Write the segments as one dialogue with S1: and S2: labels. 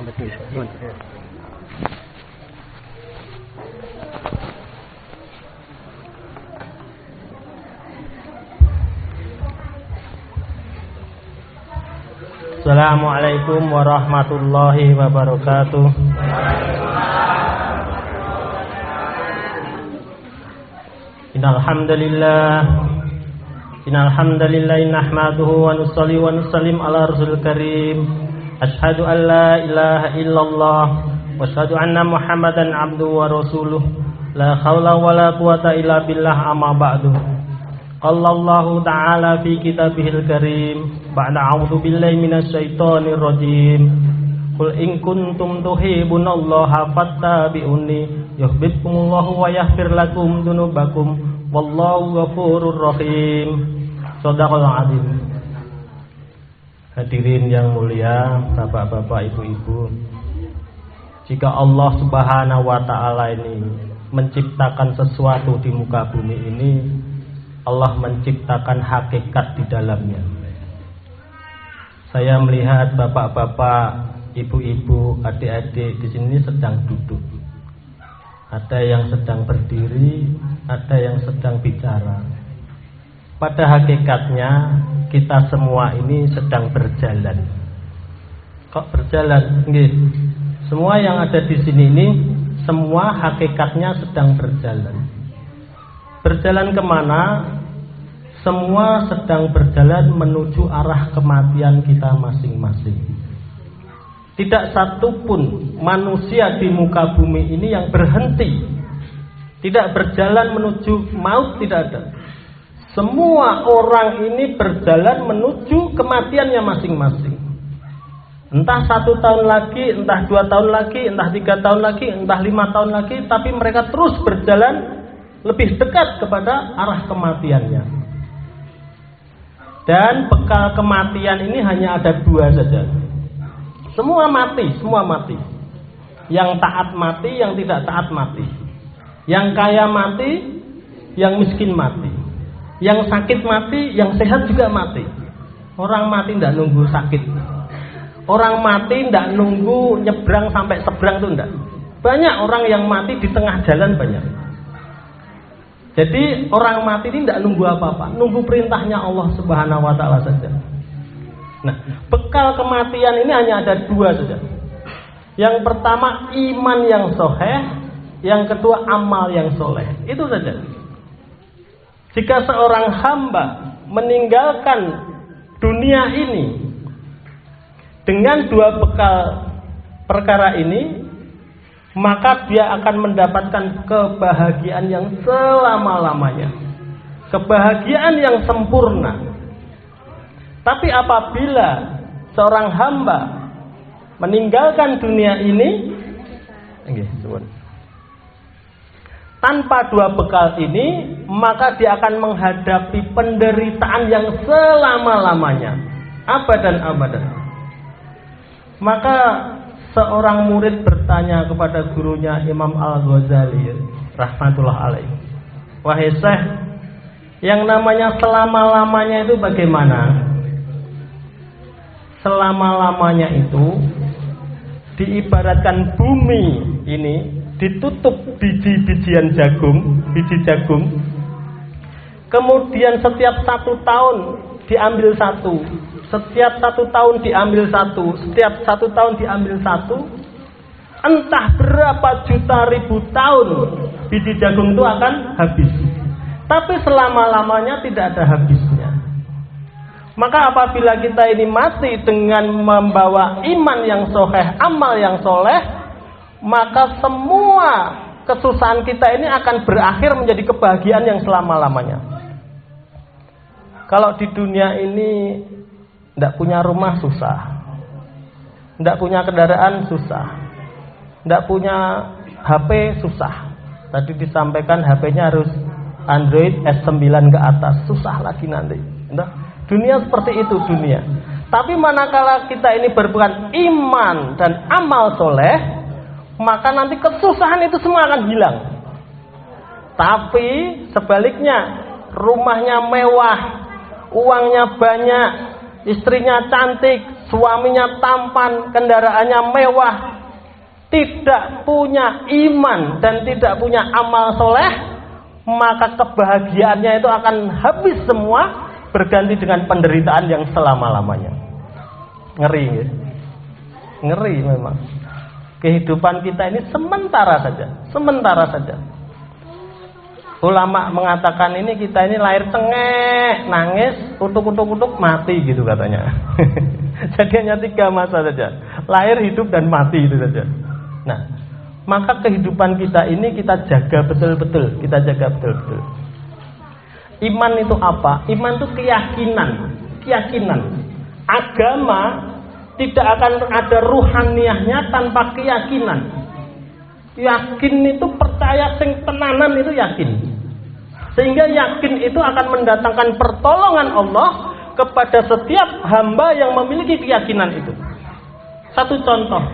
S1: sampai sini. Assalamualaikum warahmatullahi wabarakatuh. Innal hamdalillah nahmaduhu wa nusalli wa nusallim ala rasulil karim. Asyhadu an la ilaha illallah wa asyhadu anna Muhammadan abduhu wa rasuluh. La haula wa la quwata illa billah, amma ba'du. Allahu ta'ala fi kitabihil karim ba'da a'udzu billahi minasy syaithanir rajim. Qul in kuntum tuhibbunallaha fattabi'uni yuhibbukumullahu wa yaghfir lakum dzunubakum wallahu ghafurur rahim. Shadaqal azim. Hadirin yang mulia, bapak-bapak, ibu-ibu, jika Allah Subhanahu wa taala ini menciptakan sesuatu di muka bumi ini, Allah menciptakan hakikat di dalamnya. Saya melihat bapak-bapak, ibu-ibu, adik-adik di sini sedang duduk. Ada yang sedang berdiri, ada yang sedang bicara. Pada hakikatnya kita semua ini sedang berjalan. Kok berjalan? Nggih. Semua yang ada di sini ini semua hakikatnya sedang berjalan. Berjalan kemana? Semua sedang berjalan menuju arah kematian kita masing-masing. Tidak satupun manusia di muka bumi ini yang berhenti, tidak berjalan menuju maut, tidak ada. Semua orang ini berjalan menuju kematiannya masing-masing. Entah 1 tahun lagi, entah 2 tahun lagi, entah 3 tahun lagi, entah 5 tahun lagi, tapi mereka terus berjalan lebih dekat kepada arah kematiannya. Dan bekal kematian ini hanya ada 2 saja. Semua mati, semua mati. Yang taat mati, yang tidak taat mati. Yang kaya mati, yang miskin mati. Yang sakit mati, yang sehat juga mati. Orang mati tidak nunggu sakit. Orang mati tidak nunggu nyebrang sampai seberang, itu tidak. Banyak orang yang mati di tengah jalan, banyak. Jadi orang mati ini tidak nunggu apa-apa, nunggu perintahnya Allah Subhanahu wa taala saja. Nah, bekal kematian ini hanya ada 2 saja. Yang pertama iman yang sahih, yang kedua amal yang soleh. Itu saja. Jika seorang hamba meninggalkan dunia ini dengan 2 bekal perkara ini, maka dia akan mendapatkan kebahagiaan yang selama-lamanya, kebahagiaan yang sempurna. Tapi apabila seorang hamba meninggalkan dunia ini tanpa 2 bekal ini, maka dia akan menghadapi penderitaan yang selama-lamanya, abadan abadan. Maka seorang murid bertanya kepada gurunya Imam Al-Ghazali rahmatullah alaih, "Wahai Syekh, yang namanya selama-lamanya itu bagaimana?" Selama-lamanya itu diibaratkan bumi ini ditutup biji-bijian jagung, biji jagung. Kemudian setiap 1 tahun diambil 1, setiap 1 tahun diambil 1, setiap 1 tahun diambil 1. Entah berapa juta ribu tahun biji jagung itu akan habis. Tapi selama-lamanya tidak ada habisnya. Maka apabila kita ini mati dengan membawa iman yang sahih, amal yang soleh, maka semua kesusahan kita ini akan berakhir menjadi kebahagiaan yang selama-lamanya. Kalau di dunia ini tidak punya rumah susah, tidak punya kendaraan susah, tidak punya HP susah. Tadi disampaikan HP-nya harus Android S9 ke atas, susah lagi nanti. Dunia seperti itu dunia. Tapi manakala kita ini berbuat iman dan amal soleh, maka nanti kesusahan itu semua akan hilang. Tapi sebaliknya, rumahnya mewah, uangnya banyak, istrinya cantik, suaminya tampan, kendaraannya mewah, tidak punya iman dan tidak punya amal soleh, maka kebahagiaannya itu akan habis semua, berganti dengan penderitaan yang selama-lamanya. Ngeri ya? Ngeri memang. Kehidupan kita ini sementara saja, sementara saja. Ulama mengatakan ini kita ini lahir cengek, nangis, kutuk, mati gitu katanya. Jadi hanya 3 masa saja, lahir, hidup, dan mati itu saja. Nah, maka kehidupan kita ini kita jaga betul-betul, kita jaga betul-betul. Iman itu apa? Iman itu keyakinan, keyakinan. Agama tidak akan ada ruhaniyahnya tanpa keyakinan. Yakin itu percaya, sing tenanan itu yakin. Sehingga yakin itu akan mendatangkan pertolongan Allah kepada setiap hamba yang memiliki keyakinan itu. Satu contoh,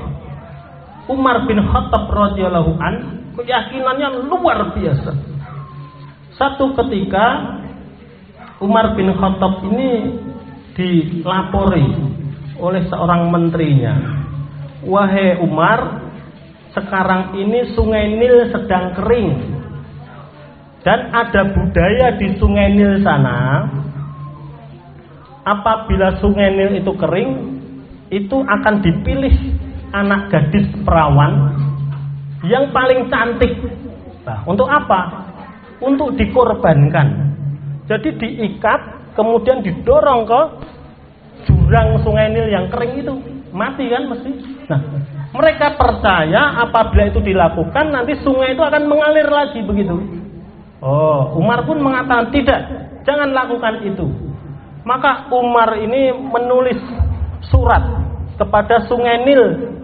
S1: Umar bin Khattab radhiyallahu an, keyakinannya luar biasa. Satu ketika Umar bin Khattab ini dilapori oleh seorang menterinya, wahai Umar, sekarang ini Sungai Nil sedang kering dan ada budaya di Sungai Nil sana. Apabila Sungai Nil itu kering, itu akan dipilih anak gadis perawan yang paling cantik. Nah, untuk apa? Untuk dikorbankan. Jadi diikat, kemudian didorong ke jurang Sungai Nil yang kering itu. Mati kan mesti. Nah, mereka percaya apabila itu dilakukan, nanti sungai itu akan mengalir lagi begitu. Oh, Umar pun mengatakan tidak, jangan lakukan itu. Maka Umar ini menulis surat kepada Sungai Nil,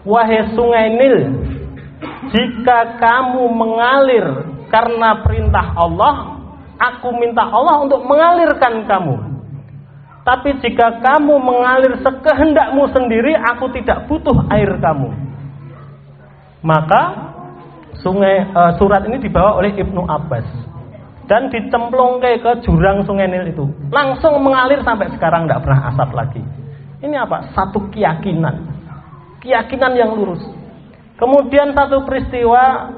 S1: wahai Sungai Nil, jika kamu mengalir karena perintah Allah, aku minta Allah untuk mengalirkan kamu. Tapi jika kamu mengalir sekehendakmu sendiri, aku tidak butuh air kamu. Maka surat ini dibawa oleh Ibnu Abbas dan dicemplungkan ke jurang Sungai Nil itu, langsung mengalir sampai sekarang, tidak pernah asap lagi. Ini apa? Satu keyakinan, keyakinan yang lurus. Kemudian satu peristiwa,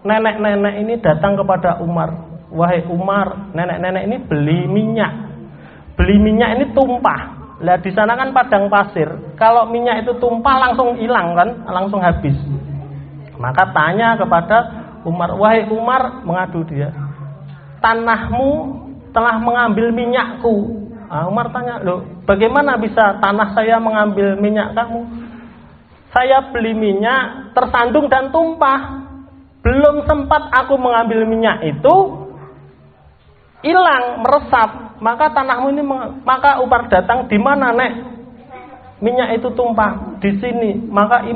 S1: nenek-nenek ini datang kepada Umar, wahai Umar, nenek-nenek ini beli minyak ini tumpah. Lah di sana kan padang pasir, kalau minyak itu tumpah langsung hilang kan, langsung habis. Maka tanya kepada Umar, wahai Umar, mengadu dia, tanahmu telah mengambil minyakku. Umar tanya, loh, bagaimana bisa tanah saya mengambil minyak kamu? Saya beli minyak, tersandung dan tumpah. Belum sempat aku mengambil minyak itu, hilang, meresap. Maka tanahmu ini, maka Umar datang, di mana nek minyak itu tumpah? Di sini. Maka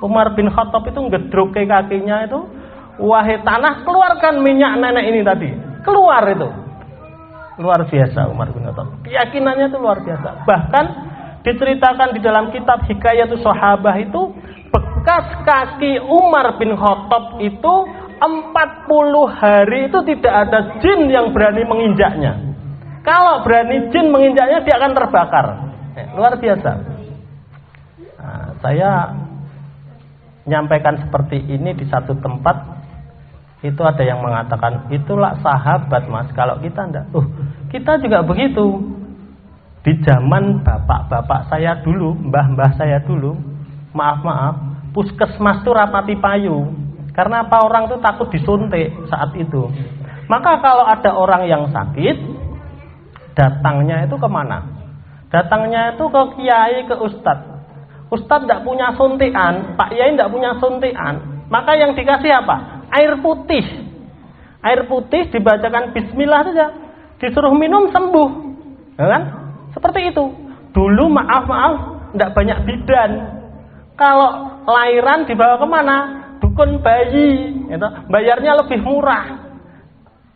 S1: Umar bin Khattab itu ngedruk ke kakinya itu, wahai tanah, keluarkan minyak nenek ini tadi. Keluar itu. Luar biasa Umar bin Khattab. Keyakinannya itu luar biasa. Bahkan diceritakan di dalam kitab Hikayatus Sahabah itu, bekas kaki Umar bin Khattab itu 40 hari itu tidak ada jin yang berani menginjaknya. Kalau berani jin menginjaknya, dia akan terbakar. Luar biasa. Nah, saya menyampaikan seperti ini di satu tempat, itu ada yang mengatakan, itulah sahabat mas, kalau kita enggak. Kita juga begitu. Di zaman bapak-bapak saya dulu, mbah-mbah saya dulu, maaf, puskesmas itu rapati payu. Karena apa? Orang itu takut disuntik saat itu. Maka kalau ada orang yang sakit, datangnya itu kemana? Datangnya itu ke kiai, ke ustadz. Ustadz tidak punya suntikan, Pak Yai tidak punya suntikan. Maka yang dikasih apa? Air putih. Air putih dibacakan bismillah saja, disuruh minum sembuh. Ya kan? Seperti itu. Dulu maaf, tidak banyak bidan. Kalau lahiran dibawa kemana? Dukun bayi, gitu. Bayarnya lebih murah.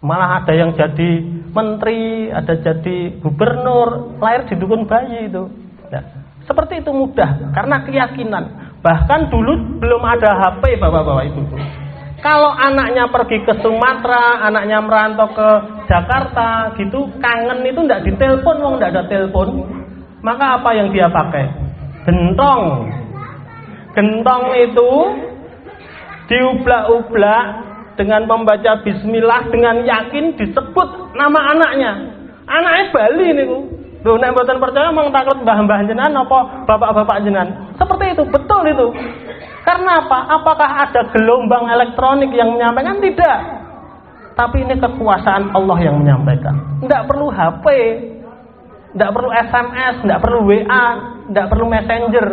S1: Malah ada yang jadi menteri, ada jadi gubernur, lahir di dukun bayi itu. Ya. Seperti itu mudah, karena keyakinan. Bahkan dulu belum ada HP bapak-bapak ibu. Kalau anaknya pergi ke Sumatera, anaknya merantau ke Jakarta, gitu, kangen itu tidak ditelepon, tidak ada telepon. Maka apa yang dia pakai? Gentong. Gentong itu diublak-ublak dengan membaca bismillah dengan yakin disebut nama anaknya. Anaknya Bali niku. Lho nek mboten percaya mong takut mbah-mbah jenengan apa bapak-bapak jenengan. Seperti itu, betul itu. Karena apa? Apakah ada gelombang elektronik yang menyampaikan? Tidak. Tapi ini kekuasaan Allah yang menyampaikan. Tidak perlu HP, tidak perlu SMS, tidak perlu WA, tidak perlu Messenger.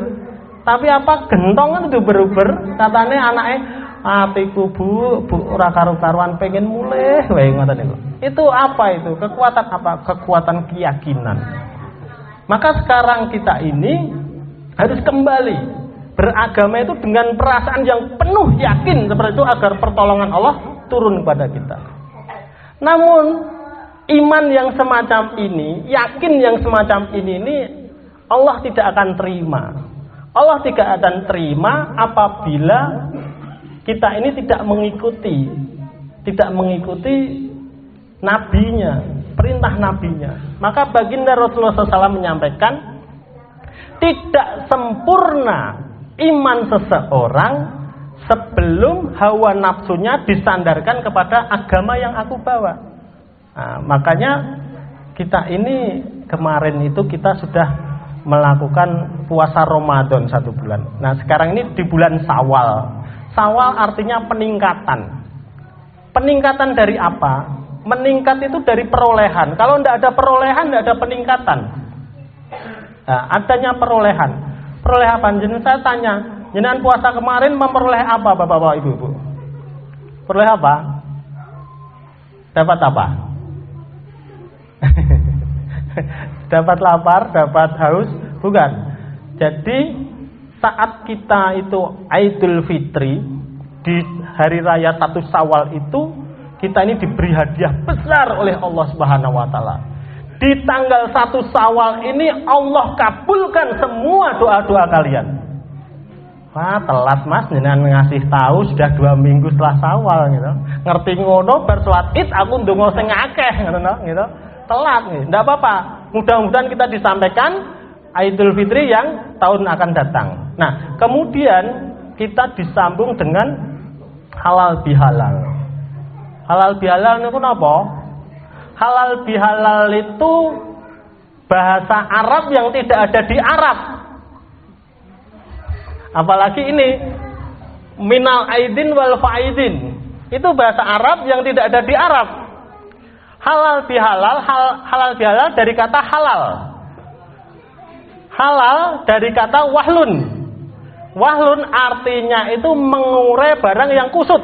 S1: Tapi apa? Gentongan itu beruber. Katanya anaknya, atiku bu ora karu-karuan pengen mulai wae ngoten niku. Itu apa itu? Kekuatan apa? Kekuatan keyakinan. Maka sekarang kita ini harus kembali beragama itu dengan perasaan yang penuh yakin seperti itu agar pertolongan Allah turun kepada kita. Namun iman yang semacam ini, yakin yang semacam ini Allah tidak akan terima. Allah tidak akan terima apabila kita ini tidak mengikuti nabinya, perintah nabinya. Maka baginda Rasulullah SAW menyampaikan, tidak sempurna iman seseorang sebelum hawa nafsunya disandarkan kepada agama yang aku bawa. Nah, makanya kita ini kemarin itu kita sudah melakukan puasa Ramadan 1 bulan. Nah sekarang ini di bulan Syawal. Syawal artinya peningkatan. Peningkatan dari apa? Meningkat itu dari perolehan. Kalau tidak ada perolehan, tidak ada peningkatan. Nah, adanya perolehan. Perolehan apa? Jadi saya tanya, jenengan puasa kemarin memperoleh apa, bapak-bapak, ibu-ibu? Peroleh apa? Dapat apa? Dapat lapar, dapat haus? Bukan. Jadi saat kita itu Idul Fitri di hari raya 1 Syawal itu kita ini diberi hadiah besar oleh Allah Subhanahu wa taala. Di tanggal 1 Syawal ini Allah kabulkan semua doa-doa kalian. Wah, telat Mas, jenengan ngasih tahu sudah 2 minggu setelah Syawal gitu. Ngerti ngono bar salat Id aku ndonga sing akeh ngono gitu. Telat nih, enggak apa-apa. Mudah-mudahan kita disampaikan Idul Fitri yang tahun akan datang. Nah, kemudian kita disambung dengan halal bihalal. Halal bihalal itu apa? Halal bihalal itu bahasa Arab yang tidak ada di Arab. Apalagi ini minal aidin wal faidin. Itu bahasa Arab yang tidak ada di Arab. Halal bihalal, halal bihalal dari kata halal. Halal dari kata wahlun. Wahlun artinya itu mengurai barang yang kusut,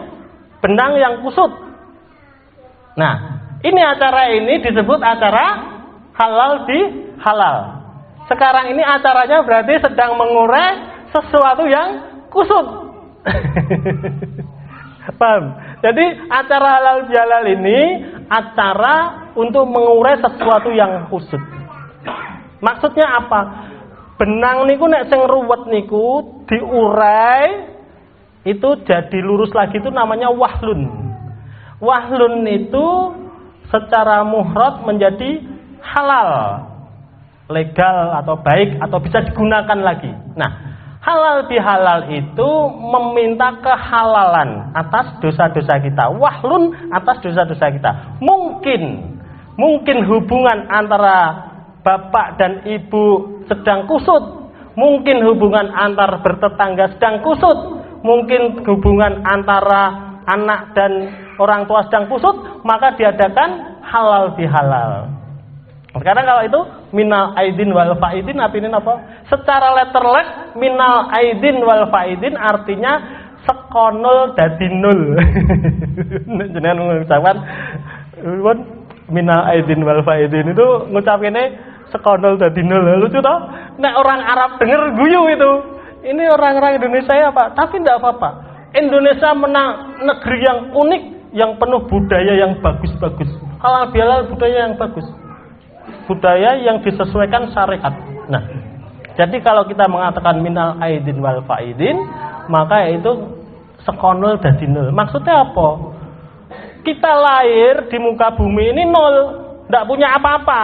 S1: benang yang kusut. Nah, ini acara ini disebut acara halal bihalal. Sekarang ini acaranya berarti sedang mengurai sesuatu yang kusut. Paham? Jadi acara halal bihalal ini acara untuk mengurai sesuatu yang kusut. Maksudnya apa? Benang niku nek sing ruwet niku diurai itu jadi lurus lagi, itu namanya wahlun. Wahlun itu secara muhrad menjadi halal, legal atau baik atau bisa digunakan lagi. Nah, halal bihalal itu meminta kehalalan atas dosa-dosa kita, wahlun atas dosa-dosa kita. Mungkin hubungan antara bapak dan ibu sedang kusut, mungkin hubungan antar bertetangga sedang kusut, mungkin hubungan antara anak dan orang tua sedang kusut, maka diadakan halal bihalal. Sekarang kalau itu minal aidin wal faidin artinya apa? Secara letterlek minal aidin wal faidin artinya sekonol dadi nul. Jenengan mengucapkan minal aidin wal faidin itu ngucapinnya sekonol dadi nul. Lucu toh? Nek orang Arab denger guyu itu. Ini orang-orang Indonesia ya Pak, tapi tidak apa-apa. Indonesia negeri yang unik, yang penuh budaya yang bagus-bagus. Halal bihalal budaya yang bagus. Budaya yang disesuaikan syariat. Nah, jadi kalau kita mengatakan minal aidin wal faidin, maka itu sekonol dadi nol. Maksudnya apa? Kita lahir di muka bumi ini nol, tidak punya apa-apa.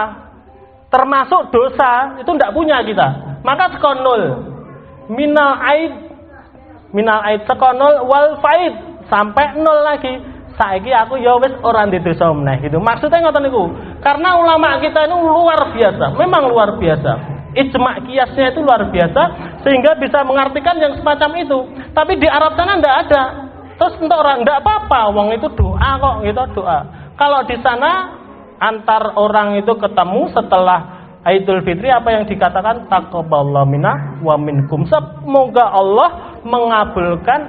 S1: termasuk dosa itu tidak punya kita. Maka sekonul minal aid sekonul wal faid sampai nol lagi. Saiki aku ya wis ora ndek dosa meneh gitu. Maksudnya ngoten niku. Karena ulama kita itu luar biasa, memang luar biasa. Ijma kiasnya itu luar biasa sehingga bisa mengartikan yang semacam itu. Tapi di Arab sana ndak ada. Terus untuk orang ndak apa-apa, wong itu doa kok gitu, doa. Kalau di sana antar orang itu ketemu setelah Idul Fitri apa yang dikatakan taqabbalallahu minna wa minkum. Semoga Allah mengabulkan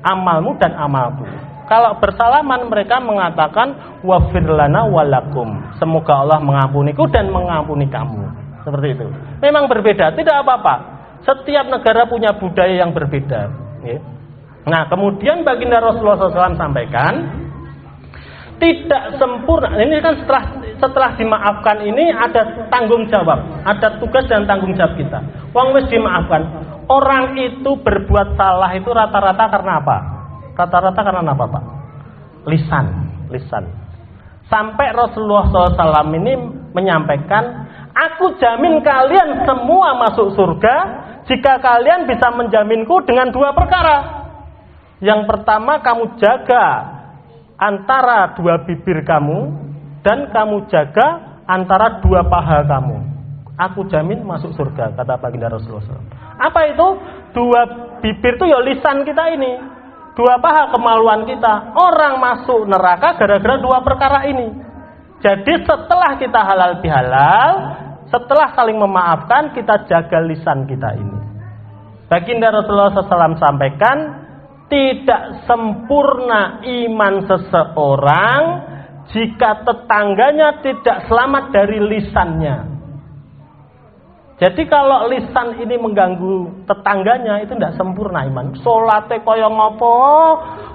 S1: amalmu dan amalku. Kalau bersalaman mereka mengatakan wafir lana walakum. Semoga Allah mengampuniku dan mengampuni kamu. Seperti itu. Memang berbeda, tidak apa-apa. Setiap negara punya budaya yang berbeda. Nah, kemudian baginda Rasulullah SAW sampaikan tidak sempurna. Ini kan setelah dimaafkan ini ada tanggung jawab, ada tugas dan tanggung jawab kita. Wong wis dimaafkan. Orang itu berbuat salah itu rata-rata karena apa? Rata-rata karena apa, Pak? Lisan. Sampai Rasulullah SAW ini menyampaikan, aku jamin kalian semua masuk surga jika kalian bisa menjaminku dengan dua perkara. Yang pertama, kamu jaga antara dua bibir kamu dan kamu jaga antara dua paha kamu. Aku jamin masuk surga, kata baginda Rasulullah SAW. Apa itu? Dua bibir itu ya lisan kita ini. Dua paha kemaluan kita. Orang masuk neraka gara-gara dua perkara ini. Jadi setelah kita halal bihalal, setelah saling memaafkan, kita jaga lisan kita ini. Baginda Rasulullah SAW sampaikan, tidak sempurna iman seseorang jika tetangganya tidak selamat dari lisannya. Jadi kalau lisan ini mengganggu tetangganya itu tidak sempurna iman. Salate kaya ngopo,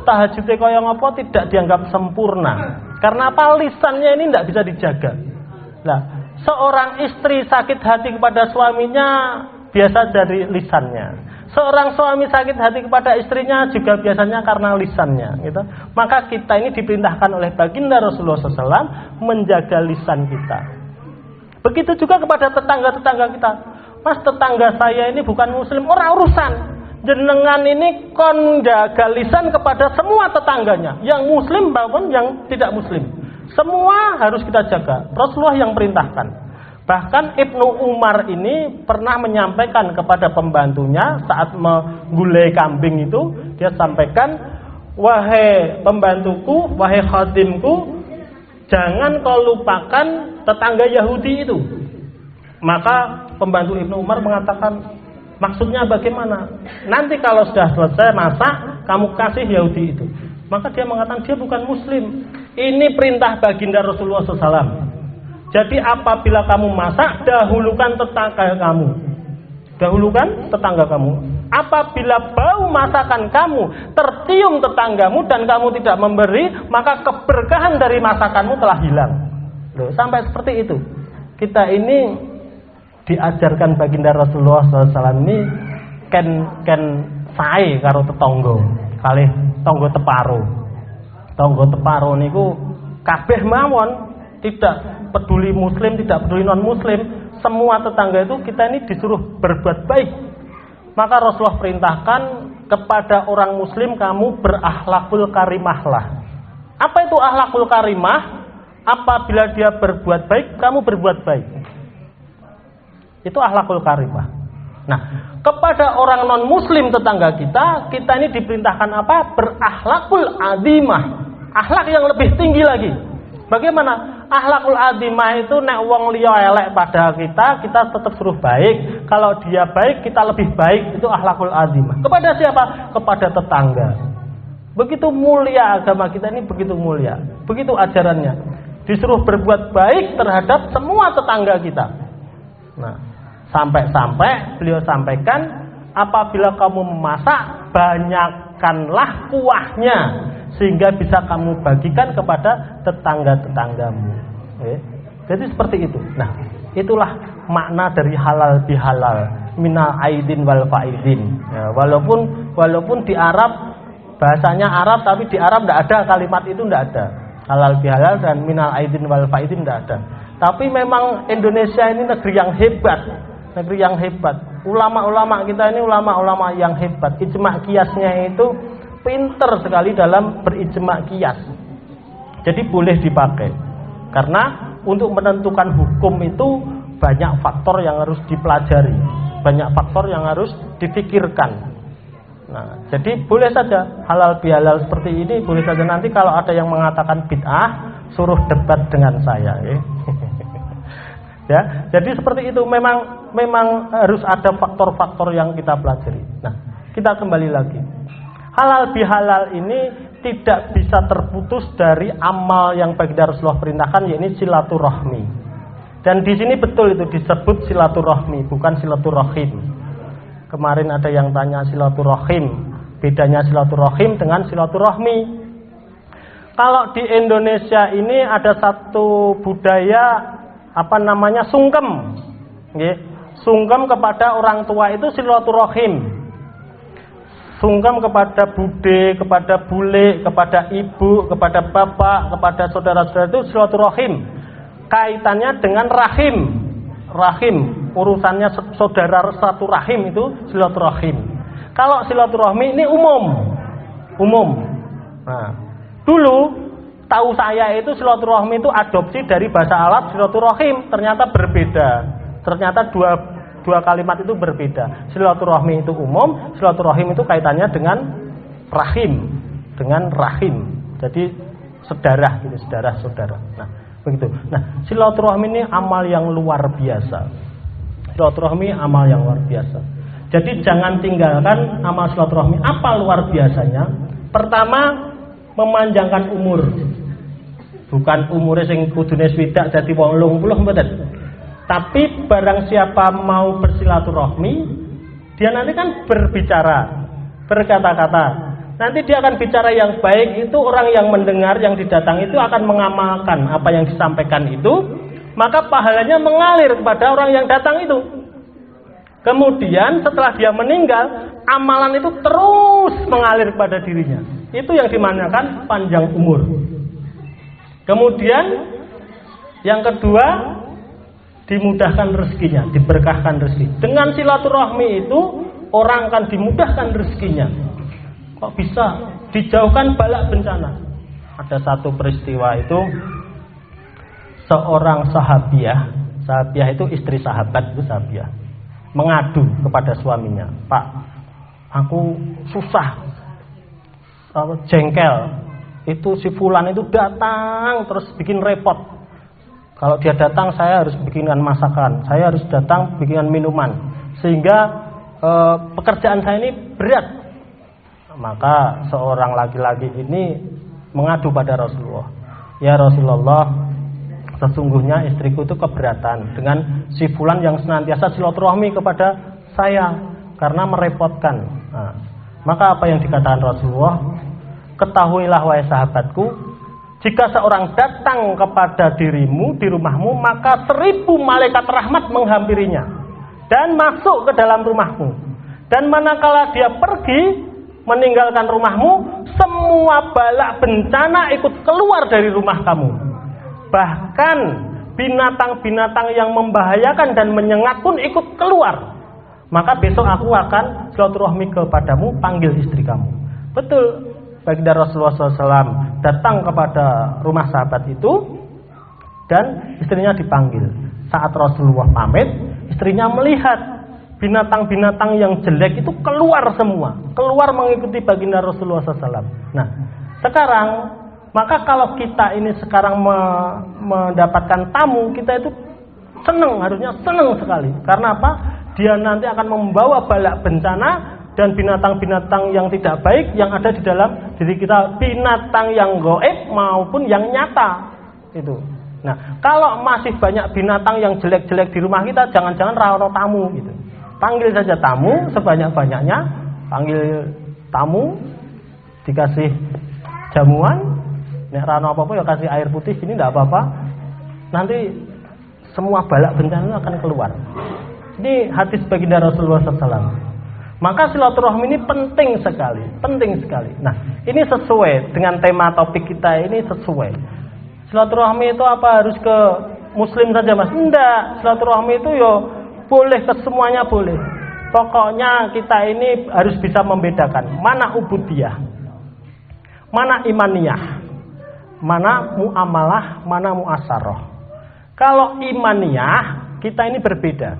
S1: tahajudnya kaya ngopo tidak dianggap sempurna. Karena apa? Lisannya ini tidak bisa dijaga. Nah, seorang istri sakit hati kepada suaminya biasa dari lisannya. Seorang suami sakit hati kepada istrinya juga biasanya karena lisannya. Gitu. Maka kita ini diperintahkan oleh baginda Rasulullah SAW menjaga lisan kita. Begitu juga kepada tetangga-tetangga kita. Mas, tetangga saya ini bukan muslim, orang urusan. Jenengan ini kon jaga lisan kepada semua tetangganya, yang muslim maupun yang tidak muslim. Semua harus kita jaga. Rasulullah yang perintahkan. Bahkan Ibnu Umar ini pernah menyampaikan kepada pembantunya saat menggulai kambing itu, dia sampaikan, wahai pembantuku, wahai khadimku, jangan kau lupakan tetangga Yahudi itu. Maka pembantu Ibnu Umar mengatakan, maksudnya bagaimana? Nanti kalau sudah selesai masak, kamu kasih Yahudi itu. Maka dia mengatakan dia bukan muslim. Ini perintah baginda Rasulullah SAW. Jadi apabila kamu masak, dahulukan tetangga kamu. Dahulukan tetangga kamu. Apabila bau masakan kamu tercium tetanggamu dan kamu tidak memberi, maka keberkahan dari masakanmu telah hilang. Loh, sampai seperti itu. Kita ini diajarkan baginda Rasulullah SAW ini ken sae karo tetangga, kalih tangga teparo. Tangga teparo niku kabeh mawon, tidak peduli muslim, tidak peduli non muslim, semua tetangga itu kita ini disuruh berbuat baik. Maka Rasulullah perintahkan kepada orang muslim, kamu berakhlakul karimahlah. Apa itu akhlakul karimah? Apabila dia berbuat baik, kamu berbuat baik. Itu akhlakul karimah. Nah, kepada orang non muslim tetangga kita ini diperintahkan apa? Berakhlakul adimah. Akhlak yang lebih tinggi lagi. Bagaimana? Akhlakul adimah itu nek wong liya elek pada kita tetap suruh baik. Kalau dia baik, kita lebih baik. Itu akhlakul adimah. Kepada siapa? Kepada tetangga. Begitu mulia agama kita ini, begitu mulia. Begitu ajarannya. Disuruh berbuat baik terhadap semua tetangga kita. Nah, sampai-sampai beliau sampaikan, apabila kamu memasak, banyakkanlah kuahnya sehingga bisa kamu bagikan kepada tetangga-tetanggamu. Jadi seperti itu. Nah, itulah makna dari halal bihalal, minal aidin wal faidin. Ya, walaupun di Arab bahasanya Arab, tapi di Arab tidak ada kalimat itu, tidak ada. Halal bihalal dan minal aidin wal faidin tidak ada. Tapi memang Indonesia ini negeri yang hebat, negeri yang hebat. Ulama-ulama kita ini ulama-ulama yang hebat. Ijma' qiyasnya itu pinter sekali dalam berijma' qiyas. Jadi boleh dipakai. Karena untuk menentukan hukum itu banyak faktor yang harus dipelajari, banyak faktor yang harus difikirkan. Nah, jadi boleh saja halal bihalal seperti ini, boleh saja. Nanti kalau ada yang mengatakan bid'ah, suruh debat dengan saya, ya. Ya, jadi seperti itu. Memang harus ada faktor-faktor yang kita pelajari. Nah, kita kembali lagi. Halal bihalal ini tidak bisa terputus dari amal yang baginda Rasulullah perintahkan, yaitu silaturahmi. Dan di sini betul itu disebut silaturahmi, bukan silaturahim. Kemarin ada yang tanya silaturahim, bedanya silaturahim dengan silaturahmi. Kalau di Indonesia ini ada satu budaya sungkem. Sungkem kepada orang tua itu silaturahim. Sungkem kepada bude, kepada bule, kepada ibu, kepada bapak, kepada saudara-saudara itu silaturahim. Kaitannya dengan rahim. Rahim, urusannya saudara satu rahim itu silaturahim. Kalau silaturahmi ini umum. Nah, dulu tahu saya itu silaturahmi itu adopsi dari bahasa Arab silaturahim, ternyata berbeda. Ternyata dua kalimat itu berbeda. Silaturahmi itu umum, silaturahim itu kaitannya dengan rahim, Jadi saudara gitu, saudara. Nah, begitu. Nah, silaturahmi ini amal yang luar biasa. Silaturahmi amal yang luar biasa. Jadi jangan tinggalkan amal silaturahmi. Apa luar biasanya? Pertama, memanjangkan umur. Bukan umurnya sing kudune swidak dadi 80 mboten. Tapi barang siapa mau bersilaturahmi, dia nanti kan berbicara, berkata-kata. Nanti dia akan bicara yang baik, itu orang yang mendengar, yang didatang itu akan mengamalkan apa yang disampaikan itu, maka pahalanya mengalir kepada orang yang datang itu. Kemudian setelah dia meninggal, amalan itu terus mengalir kepada dirinya. Itu yang dimanakan panjang umur. Kemudian yang kedua, dimudahkan rezekinya, diberkahkan rezeki. Dengan silaturahmi itu orang akan dimudahkan rezekinya. Kok bisa? Dijauhkan balak bencana. Ada satu peristiwa itu, seorang sahabiah itu istri sahabat itu sahabiah, mengadu kepada suaminya, "Pak, aku susah, jengkel. Itu si fulan itu datang terus bikin repot. Kalau dia datang saya harus bikinkan masakan, saya harus datang bikinkan minuman, sehingga pekerjaan saya ini berat." Maka seorang laki-laki ini mengadu pada Rasulullah, "Ya Rasulullah, sesungguhnya istriku itu keberatan dengan si fulan yang senantiasa silaturahmi kepada saya karena merepotkan." Nah, maka apa yang dikatakan Rasulullah? "Ketahuilah wahai sahabatku, jika seorang datang kepada dirimu di rumahmu, maka 1000 malaikat rahmat menghampirinya dan masuk ke dalam rumahmu. Dan manakala dia pergi meninggalkan rumahmu, semua bala bencana ikut keluar dari rumah kamu. Bahkan binatang-binatang yang membahayakan dan menyengat pun ikut keluar. Maka besok aku akan silaturahmi kepadamu, panggil istri kamu." Betul. Baginda Rasulullah SAW datang kepada rumah sahabat itu dan istrinya dipanggil. Saat Rasulullah pamit, istrinya melihat binatang-binatang yang jelek itu keluar semua, keluar mengikuti baginda Rasulullah SAW. Nah, sekarang maka kalau kita ini sekarang mendapatkan tamu, kita itu senang, harusnya senang sekali. Karena apa? Dia nanti akan membawa balak bencana dan binatang-binatang yang tidak baik yang ada di dalam diri kita, binatang yang gaib maupun yang nyata itu. Nah, kalau masih banyak binatang yang jelek-jelek di rumah kita, jangan-jangan rawon tamu gitu. Panggil saja tamu sebanyak-banyaknya, panggil tamu, dikasih jamuan, nek rano apa-apa ya kasih air putih, ini tidak apa-apa. Nanti semua balak bencana akan keluar. Ini hadis baginda Rasulullah SAW. Maka silaturahmi ini penting sekali, penting sekali. Nah, ini sesuai dengan tema topik kita ini, sesuai. Silaturahmi itu apa? Harus ke muslim saja Mas. Enggak, silaturahmi itu yo boleh ke semuanya boleh. Pokoknya kita ini harus bisa membedakan mana ubudiyah, mana imaniyah, mana muamalah, mana muasaroh. Kalau imaniyah kita ini berbeda.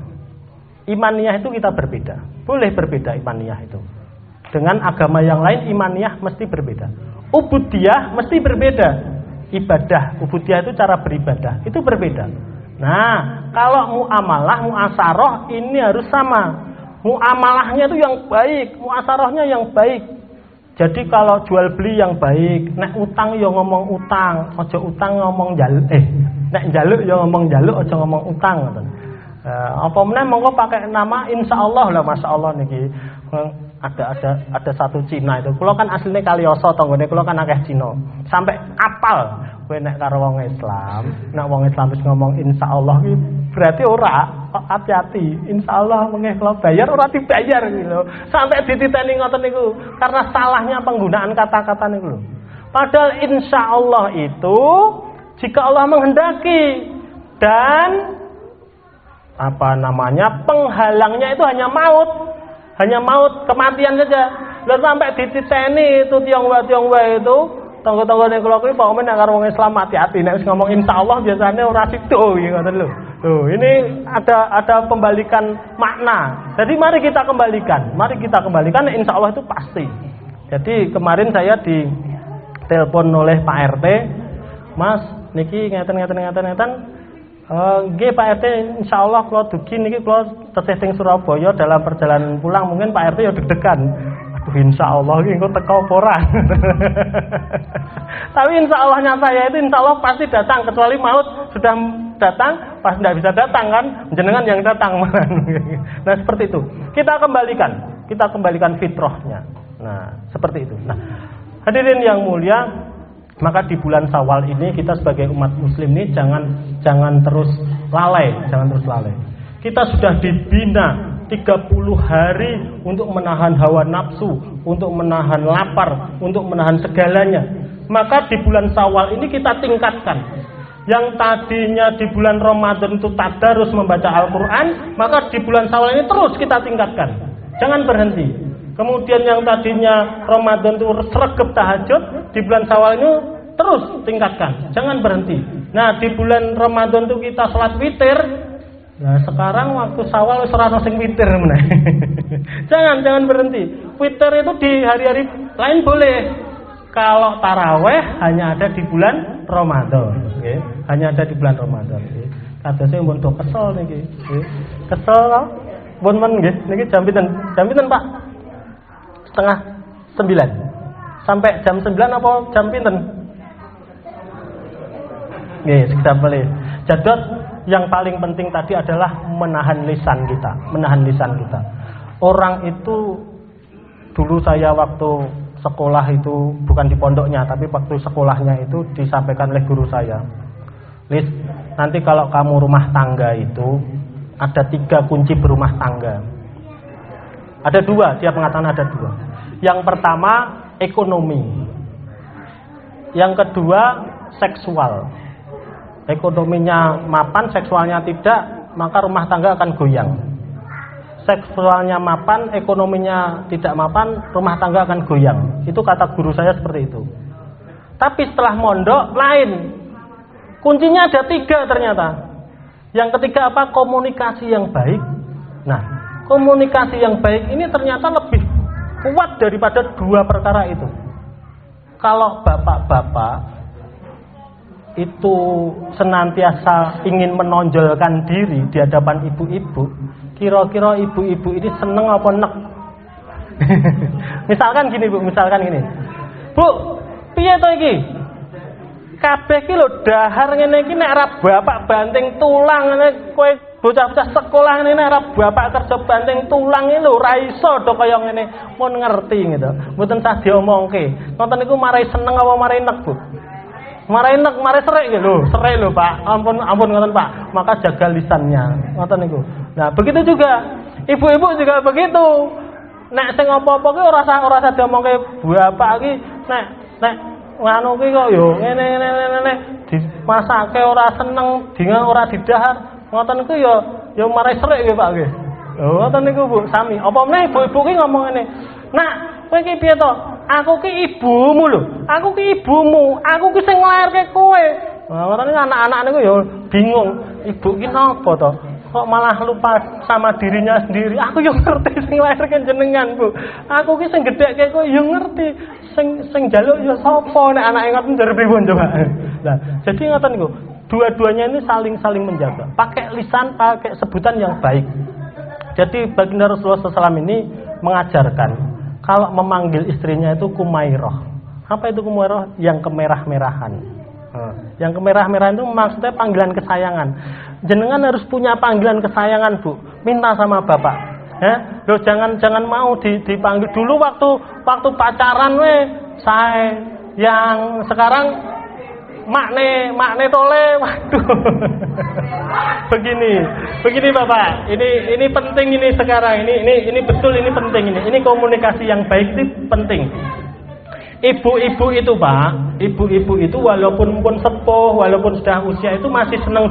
S1: Imaniyah itu kita berbeda. Boleh berbeda imaniyah itu. Dengan agama yang lain imaniyah mesti berbeda. Ubudiyah mesti berbeda. Ibadah, ubudiyah itu cara beribadah, itu berbeda. Nah, kalau muamalah, muasaroh ini harus sama. Muamalahnya itu yang baik, muasarohnya yang baik. Jadi kalau jual beli yang baik, nek utang ya ngomong utang, ojo utang ngomong jaluk. Nek jaluk ya ngomong jaluk, ojo ngomong utang. Apa meneh monggo pakai nama insyaallah lah, masyaallah niki. Ada satu Cina itu. Kula kan asline Kalioso tanggane kula kan akeh Cina. Sampai apal kowe nek karo wong Islam, nek wong Islam wis ngomong insyaallah iki berarti ora hati-hati. Insyaallah mengeh kula bayar ora dibayar gitu. Sampai dititeni ngoten niku karena salahnya penggunaan kata-kata niku lho. Padahal insyaallah itu jika Allah menghendaki dan penghalangnya itu hanya maut, kematian saja. Lalu sampai dititeni itu tionghoa itu tangga-tangga nek kula kuwi pokoke nek karo wong Islam hati-hati nek wis ngomong insyaallah biasanya ora sido ngoten lho. Tuh, ini ada pembalikan makna. Jadi mari kita kembalikan insyaallah itu pasti. Jadi kemarin saya ditelepon oleh Pak RT, Mas niki ngeten. Nggih Pak RT, insyaallah kula dugi niki kula tesih teng Surabaya dalam perjalanan pulang mungkin Pak RT ya deg-degan. Aduh insyaallah iki engko teko apa ora. Tapi insyaallah-nya saya itu insyaallah pasti datang kecuali maut sudah datang pas tidak bisa datang kan jenengan yang datang. Nah seperti itu. Kita kembalikan fitrahnya. Nah, seperti itu. Nah, hadirin yang mulia, maka di bulan Syawal ini kita sebagai umat muslim ini jangan terus lalai. Kita sudah dibina 30 hari untuk menahan hawa nafsu, untuk menahan lapar, untuk menahan segalanya. Maka di bulan Syawal ini kita tingkatkan. Yang tadinya di bulan Ramadan itu tadarus membaca Al-Qur'an, maka di bulan Syawal ini terus kita tingkatkan. Jangan berhenti. Kemudian yang tadinya Ramadan itu sregep tahajud, di bulan Syawal ini terus tingkatkan, jangan berhenti. Nah, di bulan Ramadan itu kita salat witir. Nah, sekarang waktu Syawal wis ora ono sing witir meneh. Jangan berhenti. Witir itu di hari-hari lain boleh. Kalau taraweh hanya ada di bulan Ramadan, nggih. Hanya ada di bulan Ramadan, nggih. Kadose mun do kesel niki, nggih. Kesel pun men nggih. Niki jam pinten, Pak? 8:30. Sampai jam 9 apa jam pinten? Nggih, sekedap boleh. Jadot yang paling penting tadi adalah menahan lisan kita. Orang itu dulu saya waktu sekolah itu bukan di pondoknya tapi waktu sekolahnya itu disampaikan oleh guru saya. Lis, nanti kalau kamu rumah tangga itu ada 3 kunci berumah tangga. Ada 2, dia mengatakan ada 2. Yang pertama ekonomi. Yang kedua seksual. Ekonominya mapan, seksualnya tidak, maka rumah tangga akan goyang. Seksualnya mapan, ekonominya tidak mapan, rumah tangga akan goyang. Itu kata guru saya seperti itu. Tapi setelah mondok lain. Kuncinya ada 3 ternyata. Yang ketiga apa? Komunikasi yang baik. Nah, komunikasi yang baik ini ternyata lebih kuat daripada 2 perkara itu. Kalau bapak-bapak itu senantiasa ingin menonjolkan diri di hadapan ibu-ibu, kira-kira ibu-ibu ini seneng apa nek? Misalkan gini Bu, Bu, piye to iki? Kabeh ki lho dahar ngene iki nek ora bapak banting tulang ngene kowe bocah-bocah sekolah ngene nek ora bapak kerja banting tulang iki lho ora iso do kaya ngene. Mun ngerti gitu. Mboten sah diomongke. Nonton niku marai seneng apa marai nek, Bu? Marai nek, marai serik lho Pak. Ampun ngoten Pak. Maka jaga lisannya. Ngoten niku. Nah, begitu juga ibu-ibu juga begitu. Nek sing apa-apa ki ora usah diomongke bapak iki nek nganu ki kok yo ngene dimasake ora seneng, dengan ora didahar. Ngoten niku yo marai serik nggih Pak nggih. Lho ngoten niku Bu, sami. Apa meneh ibu-ibu ki ngomong ngene. Nak, kowe ki piye to? Aku ki ibumu lho. Aku ki ibumu. Aku ki sing nglairke kowe. Nah, ngoten niku anak-anak niku yo bingung. Ibu ki napa to? Kok malah lupa sama dirinya sendiri. Aku yo ngerti sing nglairke jenengan, Bu. Aku ki sing gedhekke kowe yo ngerti. Sing njaluk yo sapa nek anake ngoten jare pripun coba. Nah, jadi ngoten niku. Dua-duanya ini saling menjaga. Pakai lisan, pakai sebutan yang baik. Jadi baginda Rasulullah SAW ini mengajarkan kalau memanggil istrinya itu Kumairoh. Apa itu Kumairoh? Yang kemerah-merahan. Yang kemerah-merahan itu maksudnya panggilan kesayangan. Jenengan harus punya panggilan kesayangan, Bu. Minta sama bapak. Ya, loh jangan mau dipanggil dulu waktu pacaran saya. Yang sekarang makne tole, waduh. Begini Bapak, ini penting ini sekarang, ini betul, ini penting ini komunikasi yang baik itu penting. Ibu-ibu itu Pak, ibu-ibu itu walaupun pun sepuh, walaupun sudah usia itu masih senang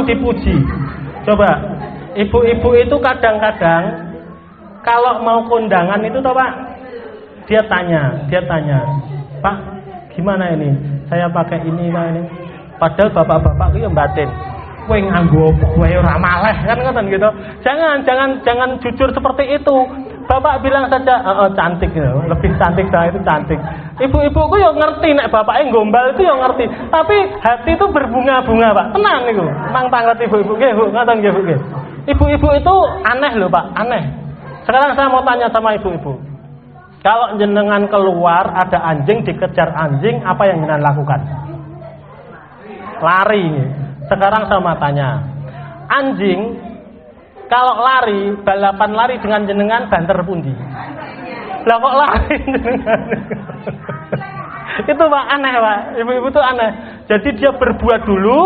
S1: dipuji, Coba, ibu-ibu itu kadang-kadang kalau mau kondangan itu toh Pak, dia tanya, Pak, gimana ini? Saya pakai ini. Padahal bapak-bapak itu batin. Kowe nganggo apa kowe ora maleh kan ngoten gitu. Jangan jujur seperti itu. Bapak bilang saja, cantik gitu. Lebih cantik saya itu cantik. Ibu-ibuku yo ngerti nek bapaknya gombal itu yo ngerti. Tapi hati itu berbunga-bunga, Pak. Tenang niku. Mang panget ibu-ibu nggih, Bu. Ngoten nggih, Bu nggih. Ibu-ibu itu aneh loh, Pak. Aneh. Sekarang saya mau tanya sama ibu-ibu. Kalau jenengan keluar ada anjing dikejar anjing, apa yang jenengan lakukan? Lari. Sekarang saya mau tanya, anjing kalau lari, balapan lari dengan jenengan banter pundi? Lah kok lari jenengan? Itu Pak aneh Pak, ibu-ibu itu aneh. Jadi dia berbuat dulu,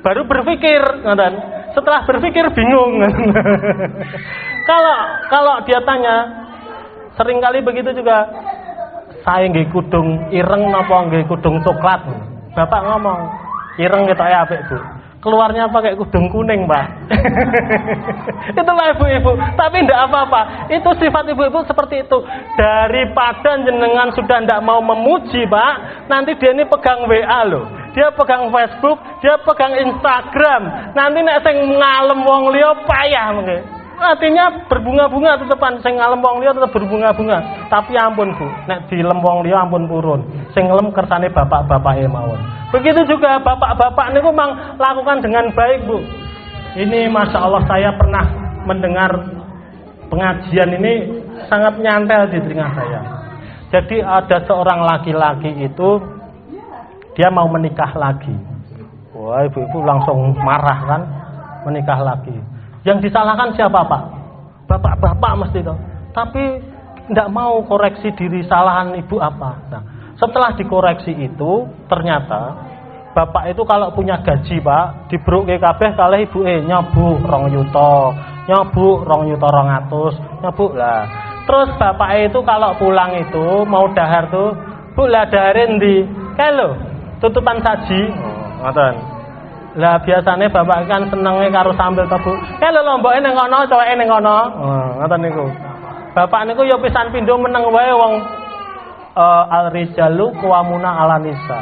S1: baru berpikir, setelah berpikir bingung. Kalau dia tanya. Seringkali begitu juga. Saya nggih kudung ireng napa nggih kudung coklat. Bapak ngomong, ireng ketoke apik, Bu. Keluarnya pakai kudung kuning, Pak. Itu Pak ibu-ibu. Tapi enggak apa-apa. Itu sifat ibu-ibu seperti itu. Daripada jenengan sudah enggak mau memuji, Pak, nanti dia ini pegang WA loh. Dia pegang Facebook, dia pegang Instagram. Nanti nek sing ngalem wong liya payah mengke. Artinya berbunga-bunga tetepan, sing ngalem wong liya tetep berbunga-bunga. Tapi ampun Bu, nek dilem wong liya ampun purun. Sing ngelem kersane bapak-bapake mawon. Begitu juga bapak-bapak niku mang lakukan dengan baik, Bu. Ini Masya Allah, saya pernah mendengar pengajian ini sangat nyantel di telinga saya. Jadi ada seorang laki-laki itu dia mau menikah lagi. Wah, ibu-ibu langsung marah kan, menikah lagi. Yang disalahkan siapa Pak? Bapak-bapak mesti itu. Tapi tidak mau koreksi diri, salahan ibu apa. Nah, setelah dikoreksi itu ternyata bapak itu kalau punya gaji Pak, dibruke kabeh kalih ibuke nyabuk 2 yuta, nyabuk 2 yuta 200, nyabuk lah. Terus bapak itu kalau pulang itu mau dahar tuh, Bu lah daharin ndi? Kae lho, tutupan saji. Ngoten. Lah biasanya bapak kan senenge karo sambel to, Bu. Kae lho lomboke ning kono, coweke ning kono. Ngoten niku. Bapak niku ya pisan pindho meneng wae wong al-rijalu qawamuna 'ala nisa.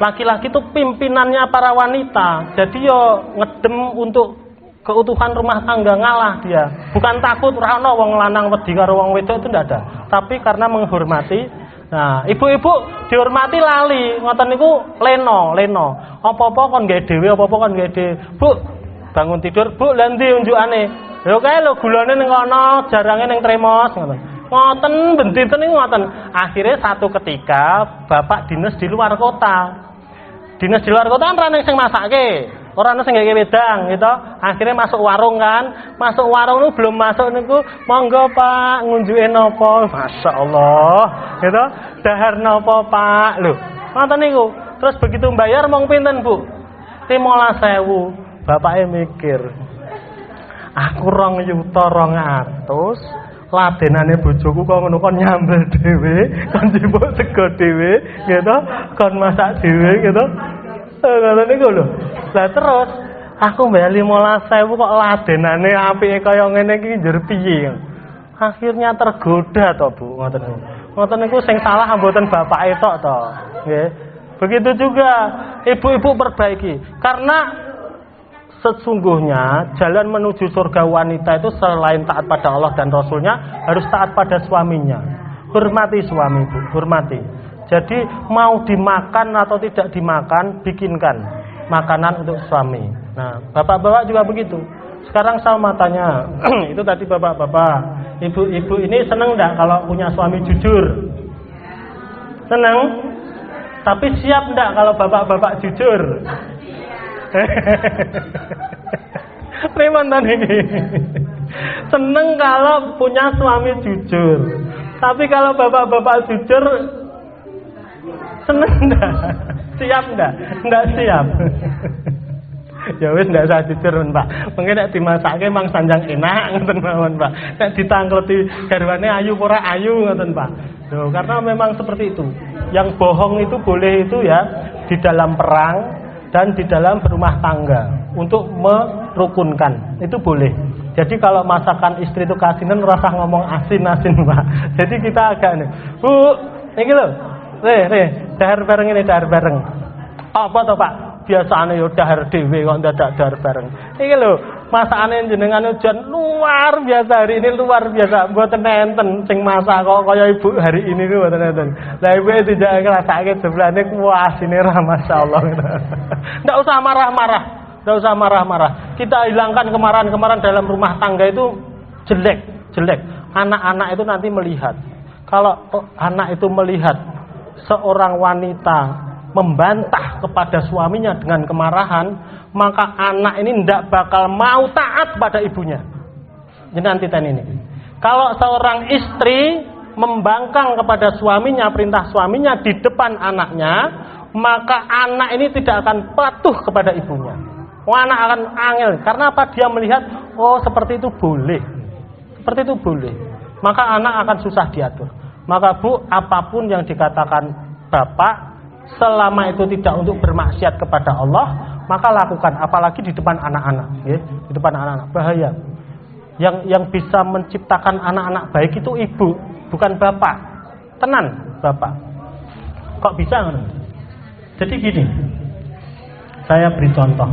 S1: Laki-laki itu pimpinannya para wanita. Jadi yo ngedem untuk keutuhan rumah tangga ngalah dia. Bukan takut ora ana wong lanang wedi karo wong wedok itu ndak ada. Tapi karena menghormati. Nah, ibu-ibu dihormati lali, ngoten niku leno. Apa-apa kon nggae dhewe, apa-apa kon nggae dhewe. Bu, bangun tidur, Bu, lha ndi unjukane? Lho kae lho gulane ning kono, jarange ning tremos ngoten. Ngoten benditen niku ngoten. Akhirnya satu ketika bapak dinas di luar kota. Dinas di luar kota kan ra ning sing masake. Ora ana sing nggawe wedang gitu. Akhirnya masuk warung kan. Masuk warung niku belum masuk niku, monggo Pak, ngunjuke napa? Masyaallah. Gitu. Dahar napa Pak? Lho, ngoten niku. Terus begitu bayar mong pinten, Bu? 15.000. Bapake mikir. Aku 2 yuta 200 ladenane bojoku kok ngono kon nyambel dhewe, kon njupuk sego dhewe, gitu, kon masak dhewe gitu. Ngono niku lho. Lah terus aku mbayar 15.000 kok ladenane apike kaya ngene iki njur piye. Akhirnya tergoda to, Bu, ngoten niku. Ngoten niku sing salah mboten bapake tok to, nggih. Begitu juga ibu-ibu perbaiki. Karena sesungguhnya jalan menuju surga wanita itu selain taat pada Allah dan Rasulnya harus taat pada suaminya. Hormati suami, Bu, hormati. Jadi mau dimakan atau tidak dimakan, bikinkan makanan untuk suami. Nah, bapak-bapak juga begitu. Sekarang saya mau tanya, itu tadi bapak-bapak, ibu-ibu ini senang enggak kalau punya suami jujur? Senang? Tapi siap enggak kalau bapak-bapak jujur? Pripun ini? Seneng kalau punya suami jujur. Tapi kalau bapak-bapak jujur, seneng enggak? Siap enggak? Enggak siap. Ya wis ndak usah jujur, Pak. Mungkin nek dimasake mang sanjang enak ngoten mawon, Pak. Nek ditangkleti garwane ayu ora ayu ngoten, Pak. Loh, karena memang seperti itu. Yang bohong itu boleh itu ya di dalam perang dan di dalam berumah tangga untuk merukunkan. Itu boleh. Jadi kalau masakan istri itu kasinan rasa ngomong asin-asin, Pak. Jadi kita agak nih. Bu, iki lho. Dahar bareng ini, dahar bareng. Apa to, Pak? Biasane yo dahar dhewe kok dadak dahar bareng. Iki lho, masakane jenengan jan luar biasa hari ini, luar biasa. Mboten enten sing masak kok kaya ibu hari ini ku mboten enten. Lah ibu tidak ngrasake sebelane kuasine ra masyaallah. Ndak usah marah-marah. Ndak usah marah-marah. Kita hilangkan kemarahan-kemarahan dalam rumah tangga itu jelek. Anak-anak itu nanti melihat. Kalau anak itu melihat seorang wanita membantah kepada suaminya dengan kemarahan, maka anak ini tidak bakal mau taat pada ibunya. Jadi nanti ini. Kalau seorang istri membangkang kepada suaminya, perintah suaminya di depan anaknya, maka anak ini tidak akan patuh kepada ibunya. Anak akan angel. Karena apa? Dia melihat, oh seperti itu boleh. Seperti itu boleh. Maka anak akan susah diatur. Maka Bu, apapun yang dikatakan Bapak, selama itu tidak untuk bermaksiat kepada Allah, maka lakukan. Apalagi di depan anak-anak, ya. Di depan anak-anak bahaya. Yang bisa menciptakan anak-anak baik itu ibu, bukan bapak. Tenan, bapak. Kok bisa? Jadi gini, saya beri contoh.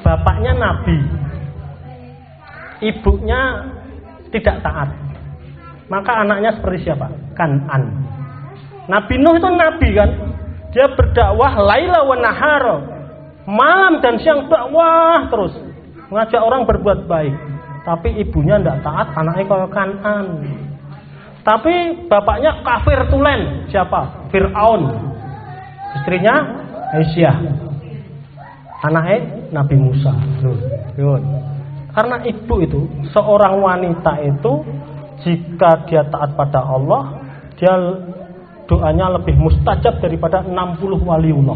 S1: Bapaknya nabi, ibunya tidak taat, maka anaknya seperti siapa? Kan'an. Nabi Nuh itu nabi kan, dia berdakwah laila wa nahara, malam dan siang dakwah terus, mengajak orang berbuat baik. Tapi ibunya tidak taat, anaknya kalau Kan'an. Tapi bapaknya kafir tulen, siapa? Fir'aun. Istrinya Aisyah, anaknya Nabi Musa. Karena ibu itu, seorang wanita itu, jika dia taat pada Allah, dia doanya lebih mustajab daripada 60 waliullah.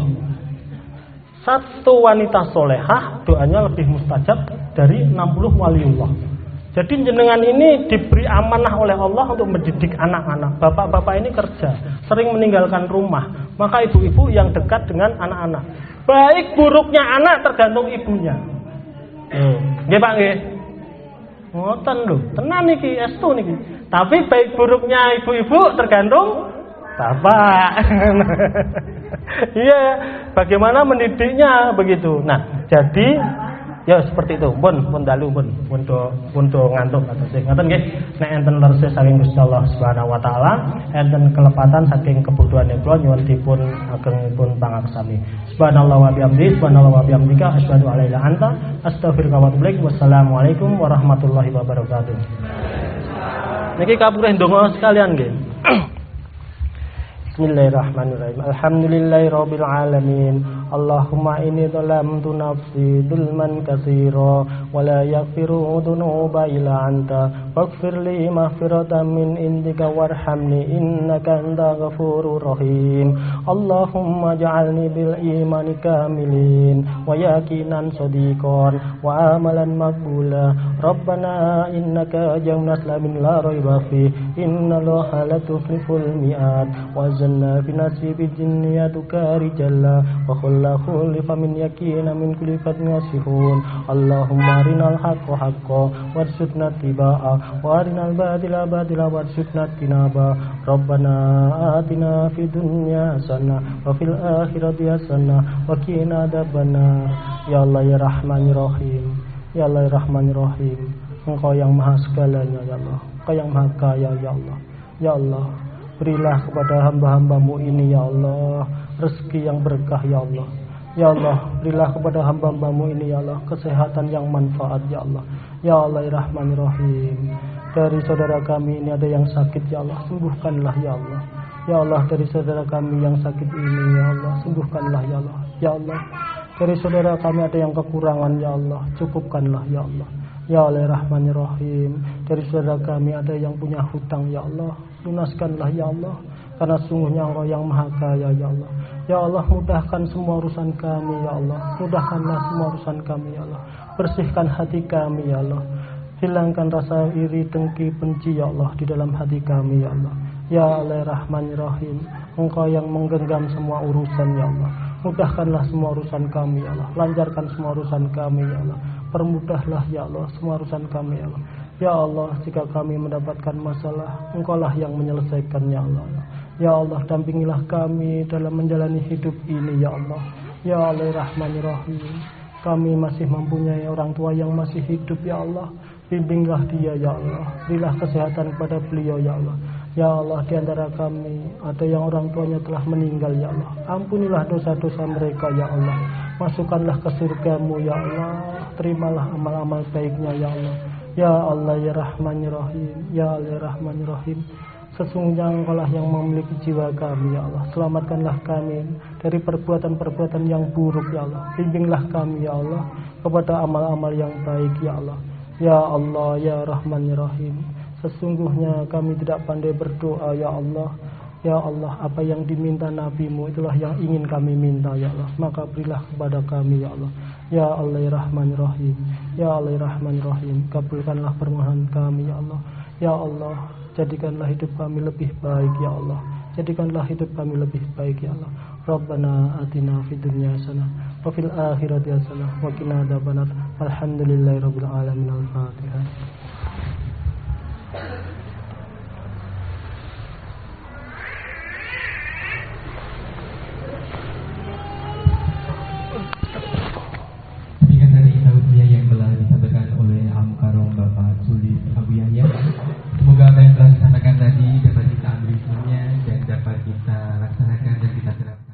S1: Satu wanita solehah doanya lebih mustajab dari 60 waliullah. Jadi jenengan ini diberi amanah oleh Allah untuk mendidik anak-anak. Bapak-bapak ini kerja, sering meninggalkan rumah. Maka ibu-ibu yang dekat dengan anak-anak. Baik buruknya anak tergantung ibunya. Nggih Pak nggih. Ngoten lho, tenan iki estu niki. Tapi baik buruknya ibu-ibu tergantung bapak. Iya, bagaimana mendidiknya begitu. Nah, jadi ya seperti itu. Pun dalu pun do ngantuk atau sing ngoten nggih. Nek enten lerse saking Gusti Allah Subhanahu wa taala, enten kelepatan saking kebutuhan kula nyuwun dipun agengipun pangaksami. Subhanallah wa bihamdihi, subhanallah wa bihamdika, asyhadu an la ilaha illa anta, astaghfiruka wa atubu ilaik. Wassalamualaikum warahmatullahi wabarakatuh. Niki kapureh ndonga sekalian nggih. Bismillahirrahmanirrahim. Alhamdulillahirabbil alamin. Allahumma inni zalamtu nafsi dzulman katsira wa la yaghfiru dzunuba illa anta faghfir li maghfiratan min indika warhamni innaka antal ghafurur rahim. Allahumma ja'alni bil imani kamilin wa yaqinan shadiqan wa amalan maqbula. Rabbana innaka jamnas lamin la raiba fi innallaha la tukhliful mi'ad wa zanna fi nasibi jinniyatuka rijalla wa khulifa min yakina min kulli fatnin yasihun. Allahumma arinal haqqa haqqa warzuqna tibaa wa arinal batila batila warzuqna tinaba. Rabbana atina fid dunya hasanah wa fil akhirati hasanah wa qina adzabannar. Ya Allah ya Rahman ya Rahim, ya Allah ya Rahman ya Rahim. Engkau yang maha segalanya ya Allah, Engkau yang maha kaya ya Allah. Ya Allah, berilah kepada hamba-hambamu ini ya Allah rezeki yang berkah ya Allah. Ya Allah, berilah kepada hamba-hambamu ini ya Allah kesehatan yang manfaat ya Allah. Ya Allah ya Rahman ya Rahim. Dari saudara kami ini ada yang sakit ya Allah, sembuhkanlah ya Allah. Ya Allah, dari saudara kami yang sakit ini ya Allah, sembuhkanlah ya Allah. Ya Allah, dari saudara kami ada yang kekurangan ya Allah, cukupkanlah ya Allah. Ya Allah ya Rahman ya Rahim. Dari saudara kami ada yang punya hutang ya Allah, lunaskanlah ya Allah. Karena sungguhnya Engkau yang maha kaya ya Allah. Ya Allah, mudahkan semua urusan kami ya Allah. Mudahkanlah semua urusan kami ya Allah. Bersihkan hati kami ya Allah. Hilangkan rasa iri, dengki, benci ya Allah di dalam hati kami ya Allah. Ya Allah ya Rahman ya Rahim. Engkau yang menggenggam semua urusan ya Allah. Mudahkanlah semua urusan kami ya Allah. Lancarkan semua urusan kami ya Allah. Permudahlah ya Allah semua urusan kami ya Allah. Ya Allah, jika kami mendapatkan masalah, Engkaulah yang menyelesaikannya Allah. Ya Allah, dampingilah kami dalam menjalani hidup ini ya Allah. Ya Allah ya Rahman ya Rahim. Kami masih mempunyai orang tua yang masih hidup ya Allah. Bimbinglah dia ya Allah. Berilah kesehatan kepada beliau ya Allah. Ya Allah, di antara kami ada yang orang tuanya telah meninggal ya Allah. Ampunilah dosa-dosa mereka ya Allah. Masukkanlah ke surga-Mu ya Allah. Terimalah amal-amal baiknya ya Allah. Ya Allah ya Rahman ya Rahim. Ya Allah ya Rahman ya Rahim. Sesungguhnya Engkaulah yang memiliki jiwa kami ya Allah. Selamatkanlah kami dari perbuatan-perbuatan yang buruk ya Allah. Bimbinglah kami ya Allah kepada amal-amal yang baik ya Allah. Ya Allah ya Rahman ya Rahim. Sesungguhnya kami tidak pandai berdoa ya Allah. Ya Allah, apa yang diminta Nabi-Mu itulah yang ingin kami minta ya Allah. Maka berilah kepada kami ya Allah. Ya Allah ya Rahman ya Rahim. Ya Allah ya Rahman ya Rahim. Kabulkanlah permohonan kami ya Allah. Ya Allah, jadikanlah hidup kami lebih baik ya Allah. Jadikanlah hidup kami lebih baik ya Allah. Rabbana atina fid dunya hasanah wa fil akhirati hasanah wa qina adzabannar. Alhamdulillahirabbil alamin. Al-Fatihah.